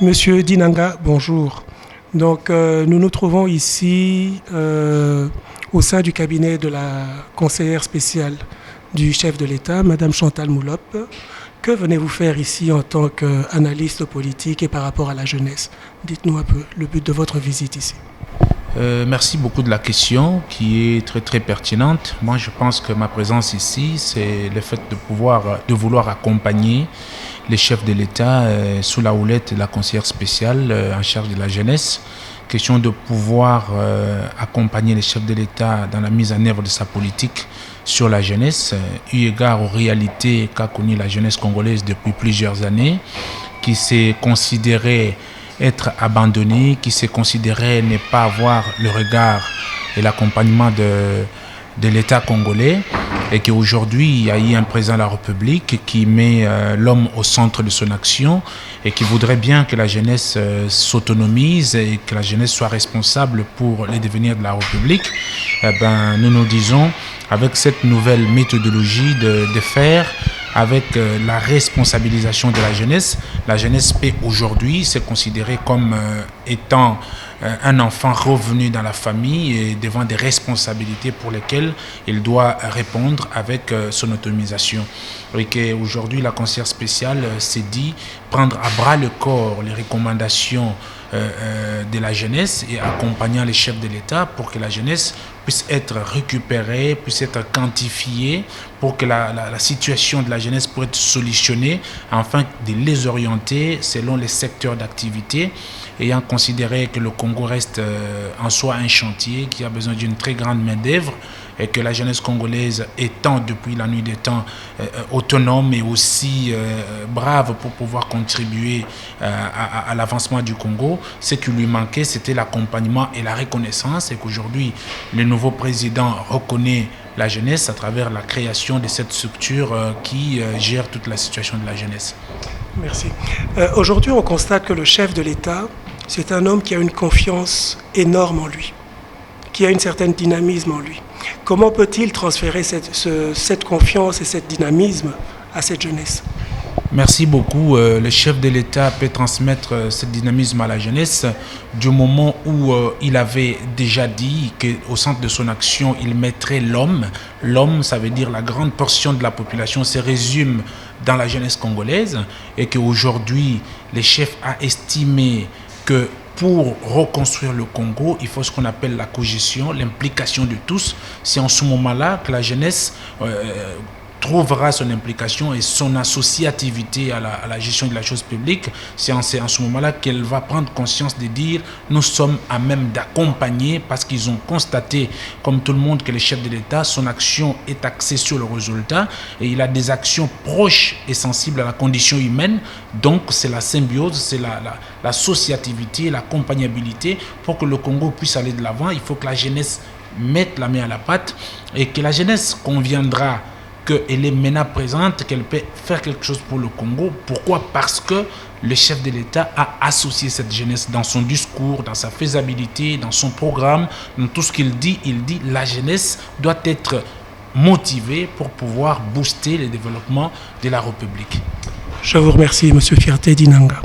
Monsieur Dinanga, bonjour. Donc, nous nous trouvons ici au sein du cabinet de la conseillère spéciale du chef de l'État, Madame Chantal Moulop. Que venez-vous faire ici en tant qu'analyste politique et par rapport à la jeunesse? Dites-nous un peu le but de votre visite ici. Merci beaucoup de la question qui est très très pertinente. Moi je pense que ma présence ici, c'est le fait de vouloir accompagner les chefs de l'État sous la houlette de la conseillère spéciale en charge de la jeunesse. Question de pouvoir accompagner les chefs de l'État dans la mise en œuvre de sa politique sur la jeunesse, eu égard aux réalités qu'a connues la jeunesse congolaise depuis plusieurs années, qui s'est considérée être abandonné, qui se considérait ne pas avoir le regard et l'accompagnement de l'État congolais, et qu'aujourd'hui il y a eu un président de la République qui met l'homme au centre de son action et qui voudrait bien que la jeunesse s'autonomise et que la jeunesse soit responsable pour le devenir de la République. Nous nous disons, avec cette nouvelle méthodologie de faire, avec la responsabilisation de la jeunesse peut aujourd'hui se considérer comme étant un enfant revenu dans la famille et devant des responsabilités pour lesquelles il doit répondre avec son autonomisation. Et qu'aujourd'hui, la conseillère spéciale s'est dit prendre à bras le corps les recommandations de la jeunesse et accompagnant les chefs de l'État pour que la jeunesse puisse être récupérée, puisse être quantifiée, pour que la situation de la jeunesse puisse être solutionnée, afin de les orienter selon les secteurs d'activité, ayant considéré que le Congo reste en soi un chantier qui a besoin d'une très grande main-d'œuvre, et que la jeunesse congolaise étant depuis la nuit des temps autonome et aussi brave pour pouvoir contribuer à l'avancement du Congo, ce qui lui manquait, c'était l'accompagnement et la reconnaissance, et qu'aujourd'hui le nouveau président reconnaît la jeunesse à travers la création de cette structure qui gère toute la situation de la jeunesse. Merci. Aujourd'hui, on constate que le chef de l'État, c'est un homme qui a une confiance énorme en lui, qui a une certaine dynamisme en lui. Comment peut-il transférer cette confiance et ce dynamisme à cette jeunesse? Merci beaucoup. Le chef de l'État peut transmettre ce dynamisme à la jeunesse du moment où il avait déjà dit qu'au centre de son action, il mettrait l'homme. L'homme, ça veut dire la grande portion de la population se résume dans la jeunesse congolaise, et qu'aujourd'hui, le chef a estimé que pour reconstruire le Congo, il faut ce qu'on appelle la cogestion, l'implication de tous. C'est en ce moment-là que la jeunesse trouvera son implication et son associativité à la gestion de la chose publique. C'est en ce moment-là qu'elle va prendre conscience de dire nous sommes à même d'accompagner, parce qu'ils ont constaté, comme tout le monde, que le chef de l'État, son action est axée sur le résultat, et il a des actions proches et sensibles à la condition humaine. Donc c'est la symbiose, c'est l'associativité, l'accompagnabilité. Pour que le Congo puisse aller de l'avant, il faut que la jeunesse mette la main à la pâte, et que la jeunesse conviendra qu'elle est maintenant présente, qu'elle peut faire quelque chose pour le Congo. Pourquoi? Parce que le chef de l'État a associé cette jeunesse dans son discours, dans sa faisabilité, dans son programme, dans tout ce qu'il dit. Il dit la jeunesse doit être motivée pour pouvoir booster le développement de la République. Je vous remercie, Monsieur Fierté Dinanga.